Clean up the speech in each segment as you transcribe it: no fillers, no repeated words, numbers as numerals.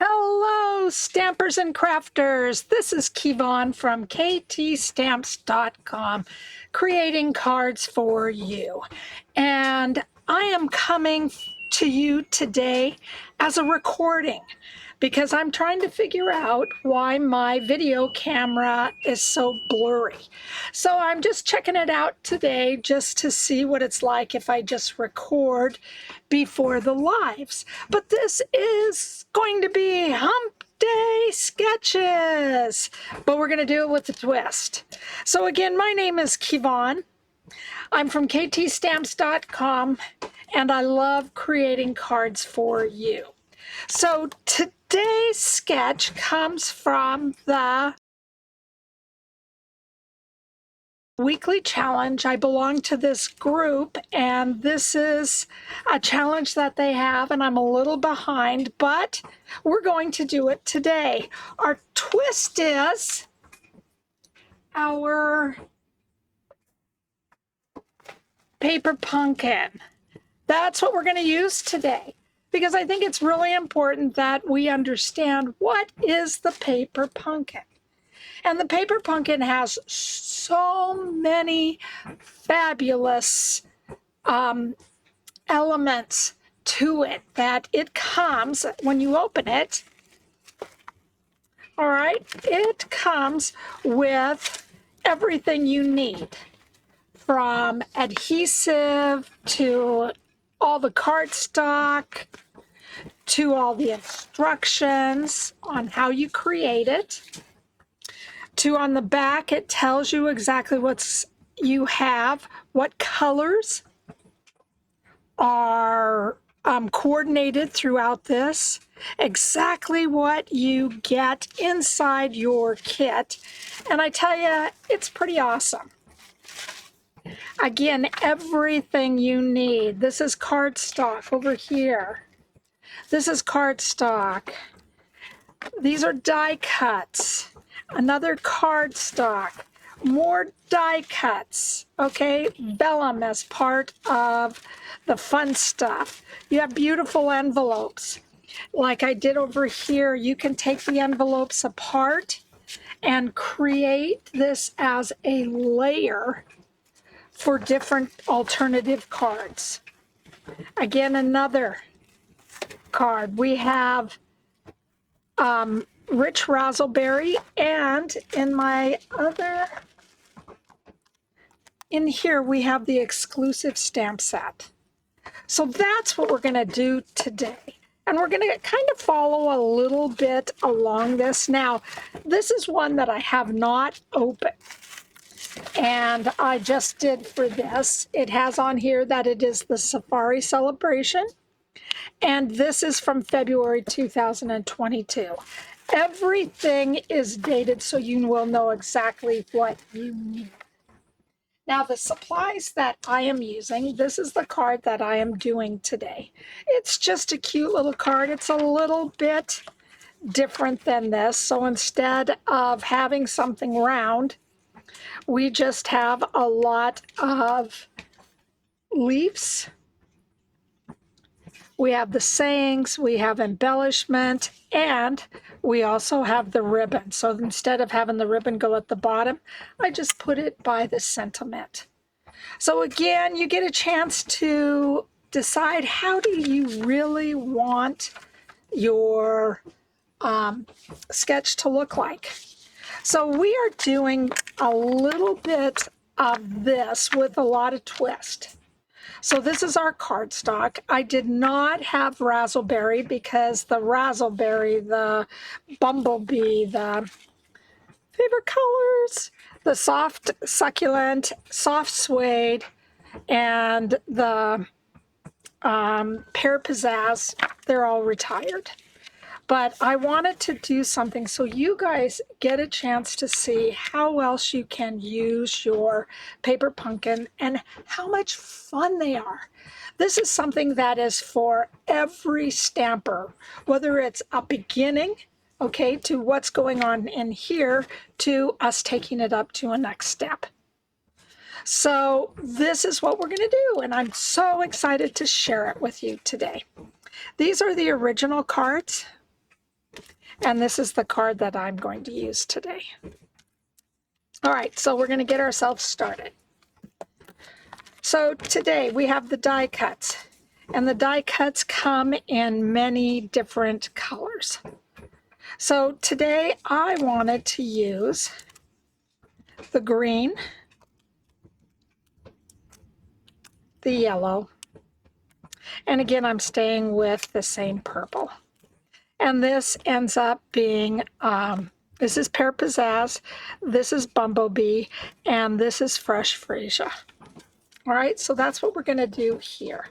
Hello, stampers and crafters. This is Kevon from ktstamps.com, creating cards for you. And I am coming to you today as a recording because I'm trying to figure out why my video camera is so blurry. So I'm just checking it out today just to see what it's like if I just record before the lives. But this is going to be Hump Day Sketches, but we're going to do it with a twist. So again, my name is Kevon. I'm from ktstamps.com, and I love creating cards for you. So today's sketch comes from the weekly challenge. I belong to this group, and this is a challenge that they have, and I'm a little behind, but we're going to do it today. Our twist is our paper pumpkin. That's what we're going to use today, because I think it's really important that we understand what is the paper pumpkin. And the paper pumpkin has so many fabulous elements to it that it comes, when you open it, all right, it comes with everything you need, from adhesive to all the cardstock to all the instructions on how you create it. To on the back, it tells you exactly what you have, what colors are coordinated throughout this, exactly what you get inside your kit. And I tell you, it's pretty awesome. Again, everything you need. This is cardstock over here. This is cardstock. These are die cuts. Another cardstock, more die cuts, okay? Vellum as part of the fun stuff. You have beautiful envelopes. Like I did over here, you can take the envelopes apart and create this as a layer for different alternative cards. Again, another card. We have rich raspberry, and in here we have the exclusive stamp set. So that's what we're going to do today, and we're going to kind of follow a little bit along this. Now, this is one that I have not opened, and I just did for this. It has on here that it is the Safari Celebration, and this is from February 2022. Everything is dated so you will know exactly what you need. Now, the supplies that I am using, this is the card that I am doing today. It's just a cute little card. It's a little bit different than this. So instead of having something round, we just have a lot of leaves. We have the sayings, we have embellishment, and we also have the ribbon. So instead of having the ribbon go at the bottom, I just put it by the sentiment. So again, you get a chance to decide, how do you really want your sketch to look like? So we are doing a little bit of this with a lot of twist. So this is our cardstock. I did not have raspberry because the raspberry, the bumblebee, the favorite colors, the soft succulent, soft suede, and the pear pizzazz, they're all retired. But I wanted to do something so you guys get a chance to see how else you can use your paper pumpkin and how much fun they are. This is something that is for every stamper, whether it's a beginning, okay, to what's going on in here, to us taking it up to a next step. So this is what we're going to do, and I'm so excited to share it with you today. These are the original cards. And this is the card that I'm going to use today. All right, so we're going to get ourselves started. So today we have the die cuts, and the die cuts come in many different colors. So today I wanted to use the green, the yellow, and again I'm staying with the same purple. And this ends up being, this is Pear Pizzazz, this is Bumblebee, and this is Fresh Freesia. All right, so that's what we're going to do here.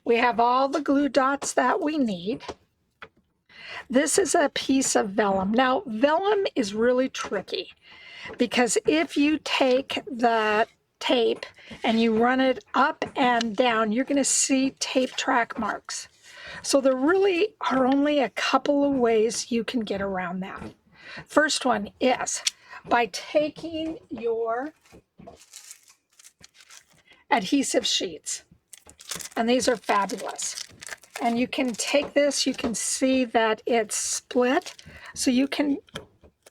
We have all the glue dots that we need. This is a piece of vellum. Now, vellum is really tricky because if you take the tape and you run it up and down, you're going to see tape track marks. So there really are only a couple of ways you can get around that. First one is by taking your adhesive sheets, and these are fabulous. And you can take this, you can see that it's split, so you can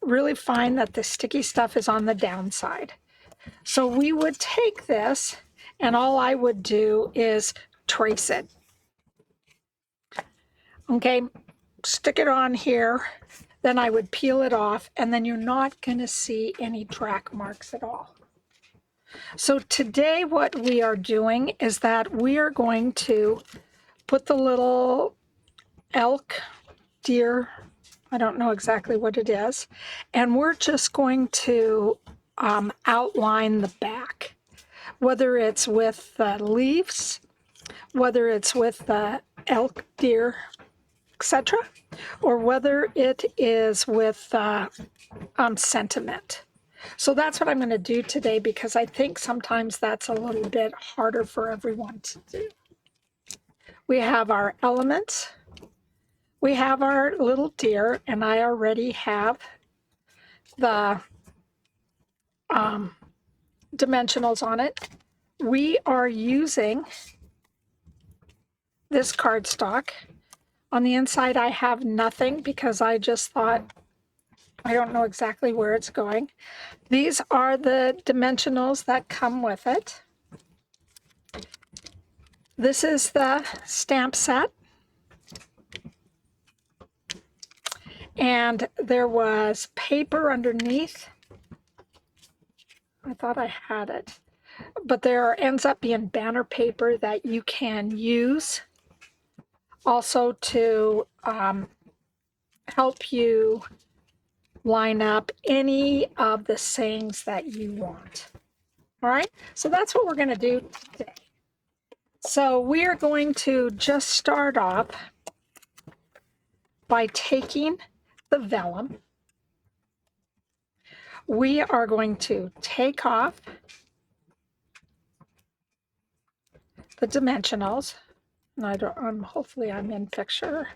really find that the sticky stuff is on the downside. So we would take this, and all I would do is trace it. Okay, stick it on here, then I would peel it off, and then you're not going to see any track marks at all. So today what we are doing is that we are going to put the little elk, deer, I don't know exactly what it is, and we're just going to outline the back, whether it's with the leaves, whether it's with the elk, deer, etc., or whether it is with sentiment. So that's what I'm going to do today because I think sometimes that's a little bit harder for everyone to do. We have our elements. We have our little deer, and I already have the dimensionals on it. We are using this cardstock. On the inside, I have nothing because I just thought, I don't know exactly where it's going. These are the dimensionals that come with it. This is the stamp set. And there was paper underneath. I thought I had it. But there ends up being banner paper that you can use also to help you line up any of the sayings that you want. All right, so that's what we're going to do today. So we are going to just start off by taking the vellum. We are going to take off the dimensionals. And hopefully I'm in picture.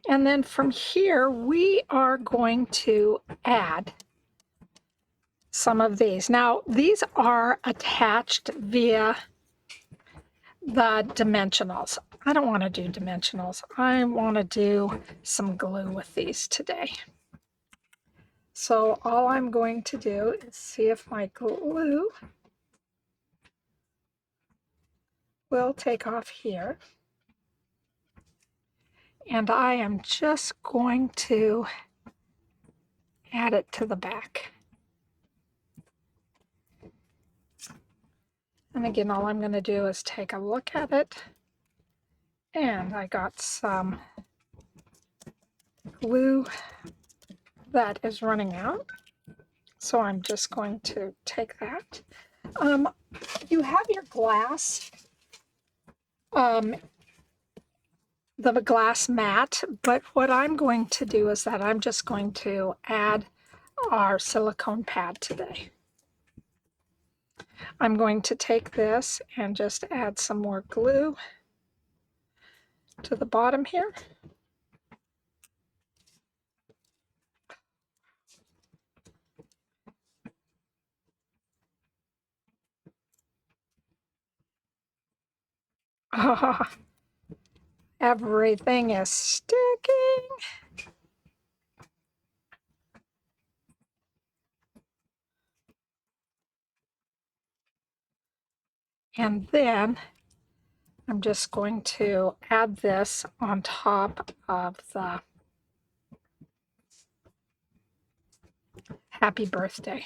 And then from here, we are going to add some of these. Now, these are attached via the dimensionals. I don't want to do dimensionals. I want to do some glue with these today. So all I'm going to do is see if my glue will take off here. And I am just going to add it to the back. And again, all I'm going to do is take a look at it. And I got some glue that is running out. So I'm just going to take that. You have your glass, the glass mat, but what I'm going to do is that I'm just going to add our silicone pad today. I'm going to take this and just add some more glue to the bottom here. Oh, everything is sticking. And then I'm just going to add this on top of the happy birthday.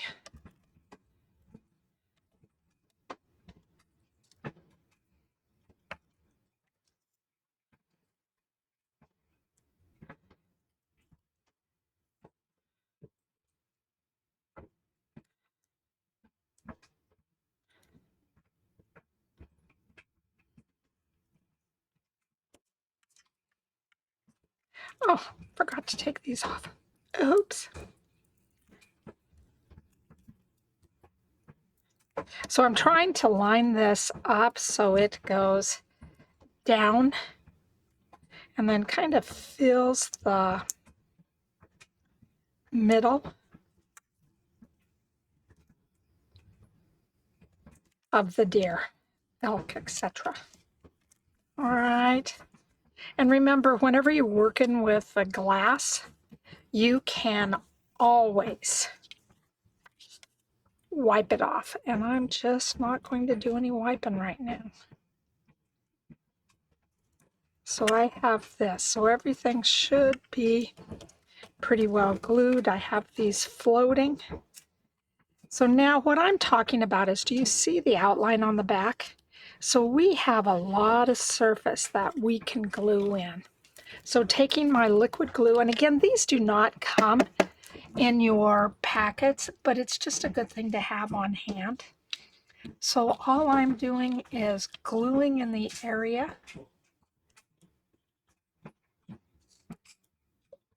Oh, forgot to take these off. Oops. So I'm trying to line this up so it goes down and then kind of fills the middle of the deer, elk, etc. All right. And remember, whenever you're working with a glass, you can always wipe it off. And I'm just not going to do any wiping right now. So I have this. So everything should be pretty well glued. I have these floating. So now what I'm talking about is, do you see the outline on the back? So we have a lot of surface that we can glue in. So taking my liquid glue, and again, these do not come in your packets, but it's just a good thing to have on hand. So all I'm doing is gluing in the area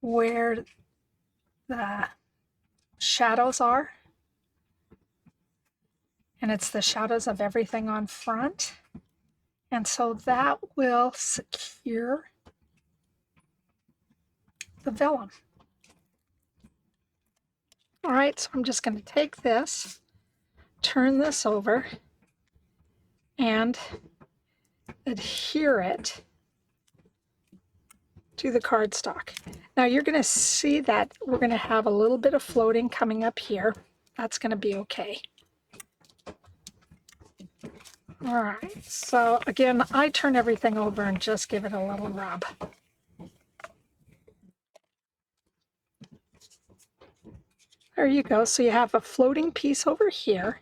where the shadows are. And it's the shadows of everything on front. And so that will secure the vellum. All right, so I'm just going to take this, turn this over, and adhere it to the cardstock. Now you're going to see that we're going to have a little bit of floating coming up here. That's going to be okay. All right, so again, I turn everything over and just give it a little rub. There you go. So you have a floating piece over here,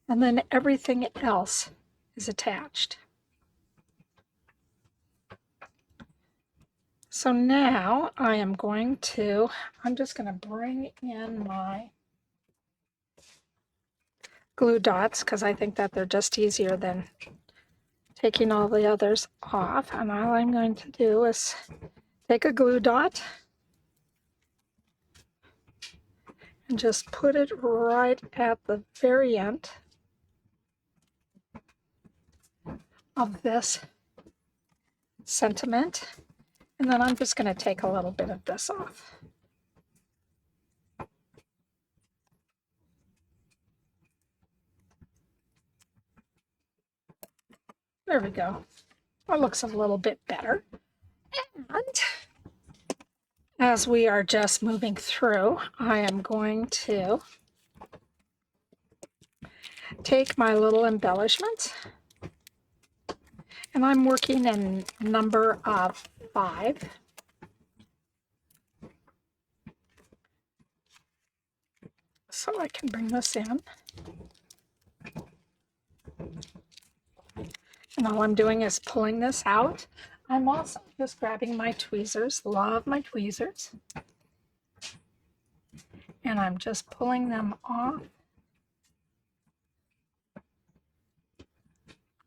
and then everything else is attached. So now I'm just going to bring in my glue dots because I think that they're just easier than taking all the others off. And all I'm going to do is take a glue dot and just put it right at the very end of this sentiment. And then I'm just going to take a little bit of this off. There we go. That looks a little bit better. And as we are just moving through, I am going to take my little embellishments, and I'm working in number of 5. So I can bring this in. And all I'm doing is pulling this out. I'm also just grabbing my tweezers, love my tweezers. And I'm just pulling them off,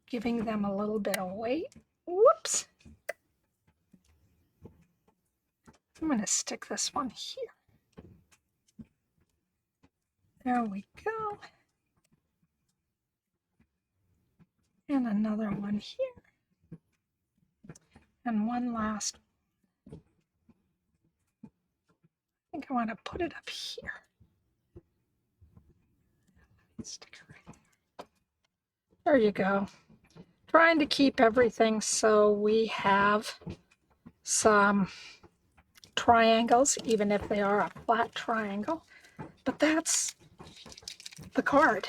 giving them a little bit of weight. Whoops. I'm going to stick this one here. There we go. And another one here. And one last. I think I want to put it up here. Stick it right there. There you go. trying to keep everything so we have some triangles, even if they are a flat triangle. But that's the card.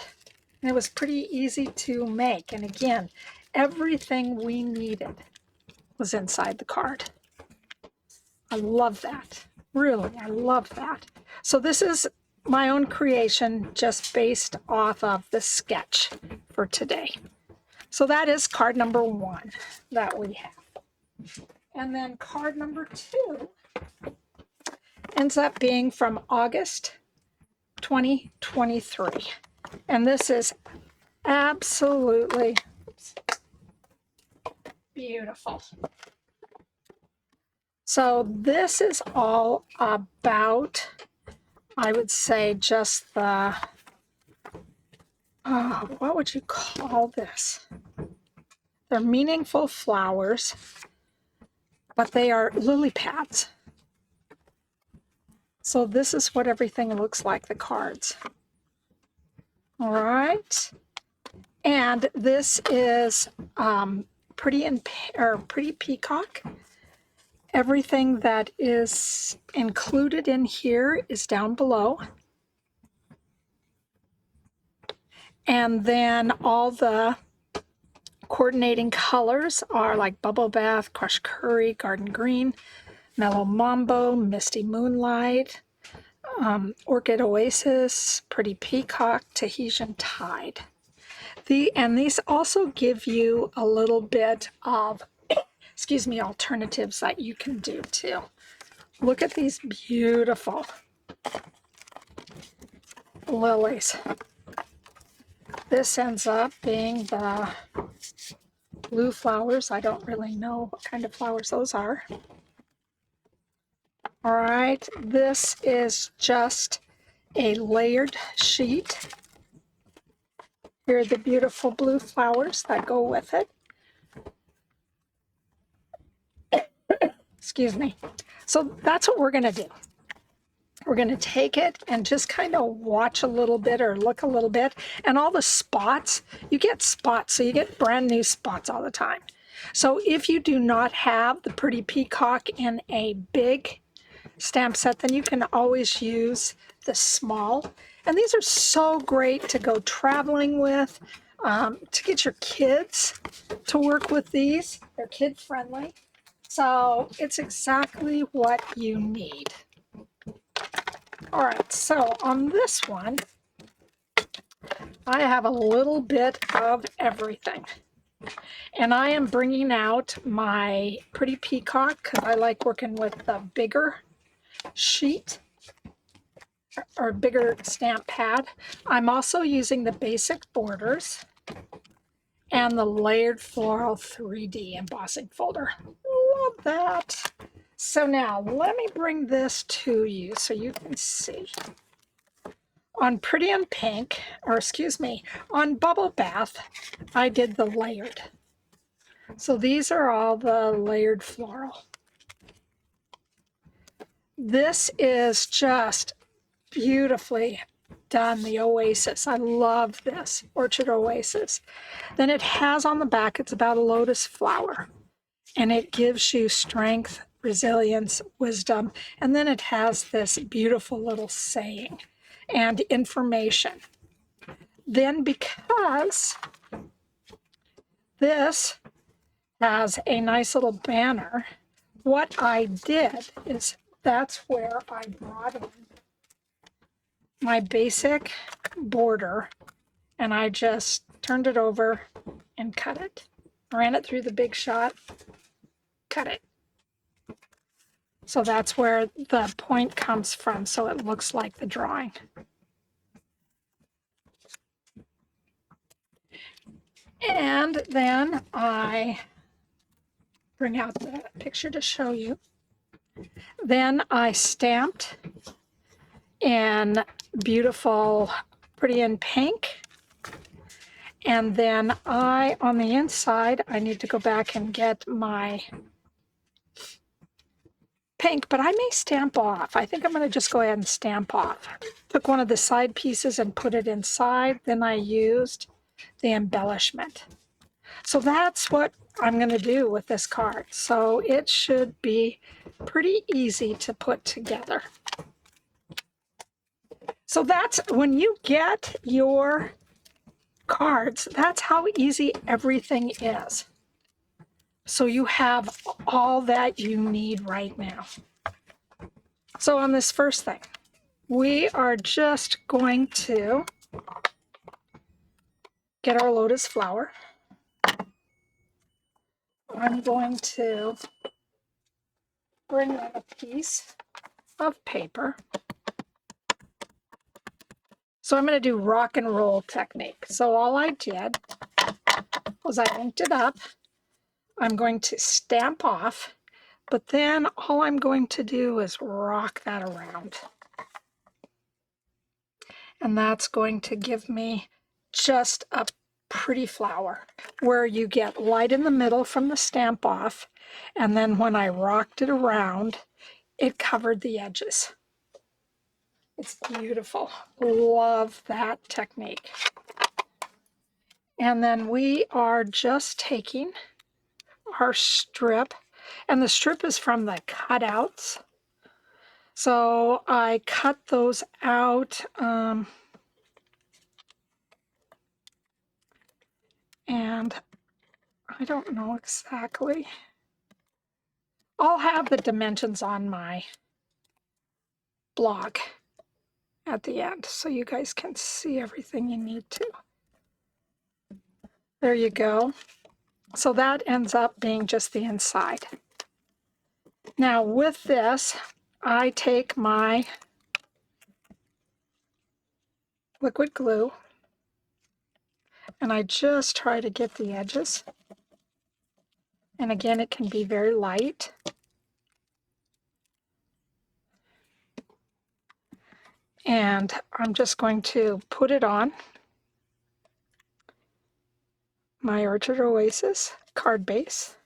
And it was pretty easy to make. And again, everything we needed was inside the card. I love that. Really, I love that. So this is my own creation just based off of the sketch for today. So that is card number 1 that we have. And then card number 2 ends up being from August 2023. And this is absolutely beautiful. So this is all about, I would say, just the, what would you call this? They're meaningful flowers, but they are lily pads. So this is what everything looks like, the cards. All right. And this is Pretty Peacock. Everything that is included in here is down below. And then all the coordinating colors are like Bubble Bath, Crushed Curry, Garden Green, Mellow Mambo, Misty Moonlight, Orchid Oasis, Pretty Peacock, Tahitian Tide. And these also give you a little bit of, alternatives that you can do too. Look at these beautiful lilies. This ends up being the blue flowers. I don't really know what kind of flowers those are. All right, this is just a layered sheet. Here are the beautiful blue flowers that go with it. Excuse me. So that's what we're going to do. We're going to take it and just kind of watch a little bit or look a little bit. And all the spots, you get spots. So you get brand new spots all the time. So if you do not have the Pretty Peacock in a big stamp set, then you can always use the small. And these are so great to go traveling with, to get your kids to work with these. They're kid friendly. So it's exactly what you need. All right, so on this one, I have a little bit of everything. And I am bringing out my Pretty Peacock because I like working with the bigger sheet or bigger stamp pad. I'm also using the basic borders and the layered floral 3D embossing folder. Love that. So now let me bring this to you so you can see. On Pretty in Pink, on Bubble Bath, I did the layered. So these are all the layered floral. This is just beautifully done, the Oasis. I love this, Orchid Oasis. Then it has on the back, it's about a lotus flower. And it gives you strength, resilience, wisdom. And then it has this beautiful little saying and information. Then because this has a nice little banner, what I did is that's where I brought in my basic border and I just turned it over and cut it. Ran it through the Big Shot, cut it. So that's where the point comes from, so it looks like the drawing. And then I bring out the picture to show you. Then I stamped in beautiful Pretty in Pink. And then on the inside, I need to go back and get my pink, but I may stamp off. I think I'm going to just go ahead and stamp off. Took one of the side pieces and put it inside. Then I used the embellishment. So that's what I'm going to do with this card. So it should be pretty easy to put together. So that's when you get your cards, that's how easy everything is. So you have all that you need right now. So on this first thing, we are just going to get our lotus flower. I'm going to bring in a piece of paper. So I'm going to do rock and roll technique. So all I did was I inked it up. I'm going to stamp off, but then all I'm going to do is rock that around. And that's going to give me just a pretty flower where you get light in the middle from the stamp off, and then when I rocked it around, it covered the edges. It's beautiful. Love that technique. And then we are just taking our strip, and the strip is from the cutouts. So I cut those out, and I don't know exactly. I'll have the dimensions on my blog at the end so you guys can see everything you need to. There you go. So that ends up being just the inside. Now with this, I take my liquid glue and I just try to get the edges. And again, it can be very light. And I'm just going to put it on my Orchard Oasis card base.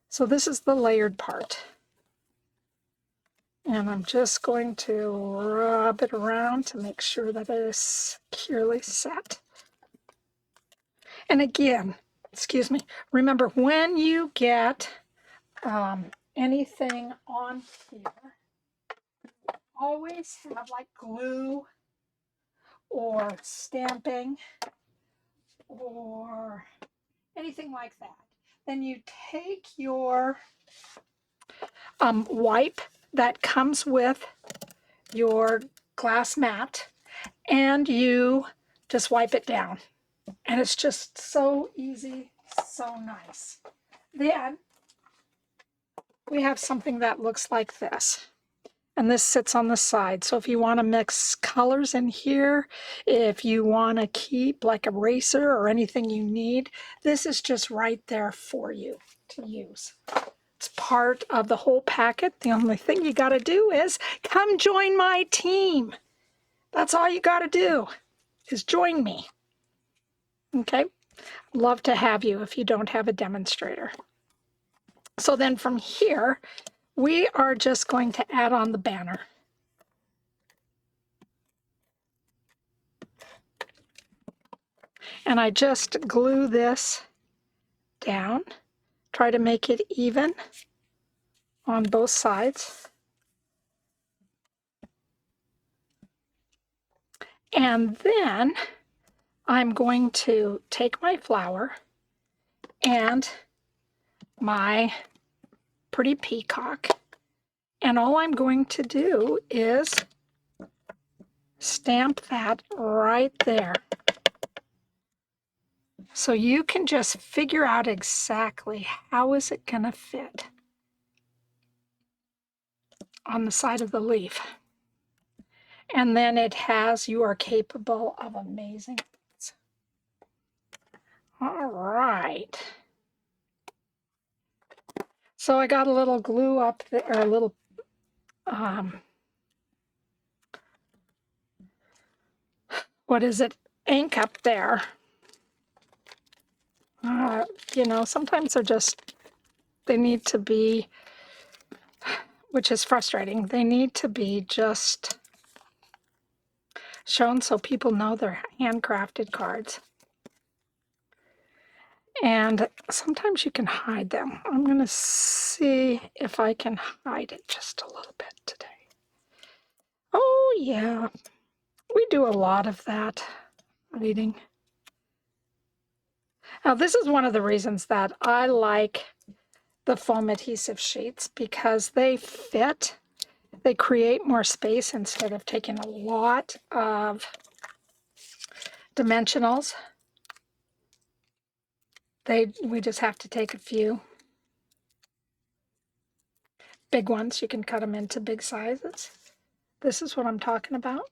So this is the layered part. And I'm just going to rub it around to make sure that it is securely set. And again, excuse me, remember when you get anything on here, always have like glue or stamping or anything like that. Then you take your wipe that comes with your glass mat and you just wipe it down. And it's just so easy, so nice. Then we have something that looks like this. And this sits on the side. So if you want to mix colors in here, if you want to keep like a eraser or anything you need, this is just right there for you to use. It's part of the whole packet. The only thing you got to do is come join my team. That's all you got to do is join me. Okay? Love to have you if you don't have a demonstrator. So then from here, we are just going to add on the banner. And I just glue this down, try to make it even on both sides. And then I'm going to take my flower and my pretty peacock, and all I'm going to do is stamp that right there. So you can just figure out exactly how is it going to fit on the side of the leaf. And then it has, you are capable of amazing things. All right. So I got a little glue up there, a little what is it, ink up there. You know, sometimes they're just, they need to be, which is frustrating, they need to be just shown so people know they're handcrafted cards. And sometimes you can hide them. I'm going to see if I can hide it just a little bit today. Oh, yeah. We do a lot of that hiding. Now, this is one of the reasons that I like the foam adhesive sheets, because they fit. They create more space instead of taking a lot of dimensionals. We just have to take a few big ones. You can cut them into big sizes. This is what I'm talking about.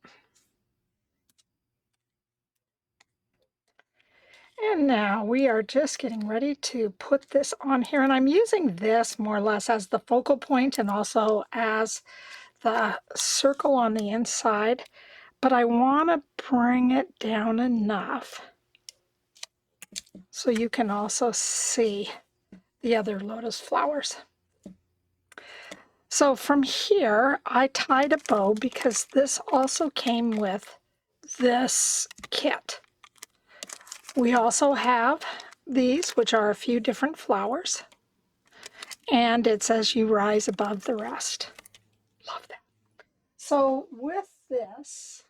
And now we are just getting ready to put this on here. And I'm using this more or less as the focal point and also as the circle on the inside. But I want to bring it down enough so you can also see the other lotus flowers. So from here, I tied a bow because this also came with this kit. We also have these, which are a few different flowers. And it says you rise above the rest. Love that. So with this,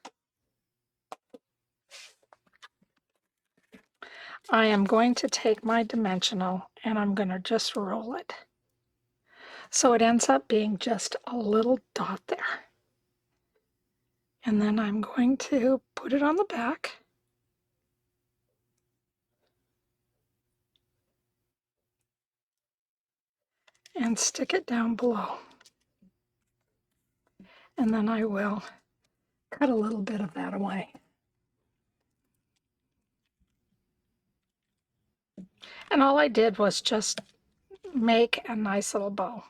I am going to take my dimensional and I'm going to just roll it. So it ends up being just a little dot there. And then I'm going to put it on the back. And stick it down below. And then I will cut a little bit of that away. And all I did was just make a nice little bow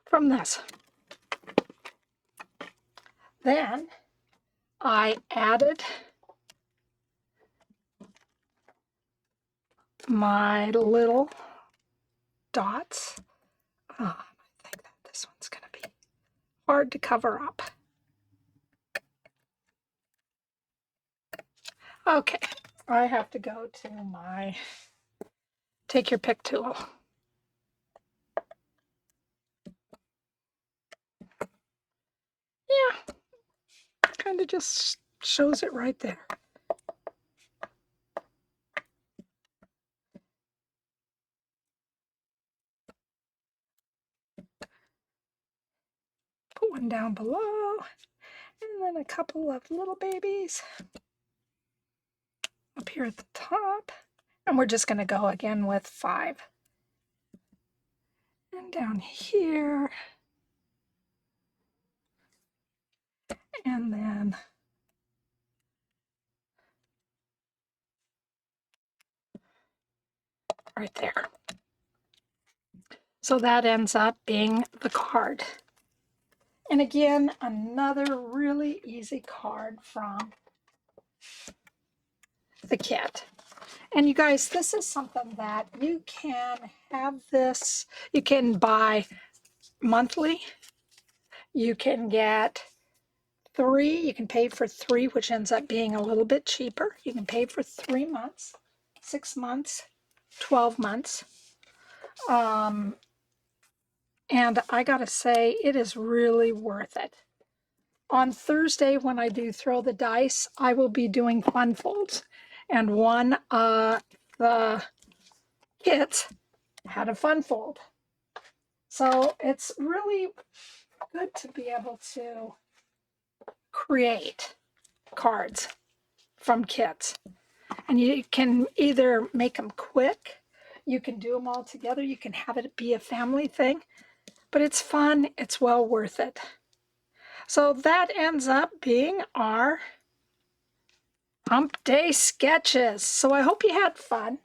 from this. Then I added my little dots. I think that this one's going to be hard to cover up. Okay, I have to go to my take your pick tool. Yeah, kind of just shows it right there. Put one down below, and then a couple of little babies up here at the top. And we're just going to go again with 5. And down here. And then right there. So that ends up being the card. And again, another really easy card from the kit. And you guys, this is something that you can have this, you can buy monthly. You can get 3, you can pay for 3, which ends up being a little bit cheaper. You can pay for 3 months, 6 months, 12 months. And I gotta say, it is really worth it. On Thursday, when I do throw the dice, I will be doing fun folds. And one of the kits had a fun fold. So it's really good to be able to create cards from kits. And you can either make them quick, you can do them all together, you can have it be a family thing, but it's fun, it's well worth it. So that ends up being our Hump Day sketches. So I hope you had fun.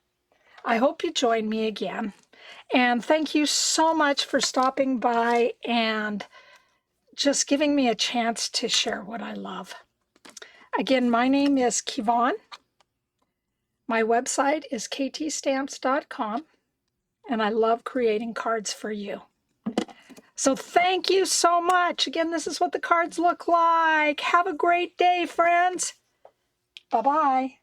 I hope you join me again. And thank you so much for stopping by and just giving me a chance to share what I love. Again, my name is Kevon. My website is ktstamps.com, and I love creating cards for you. So thank you so much. Again, this is what the cards look like. Have a great day, friends. Bye-bye.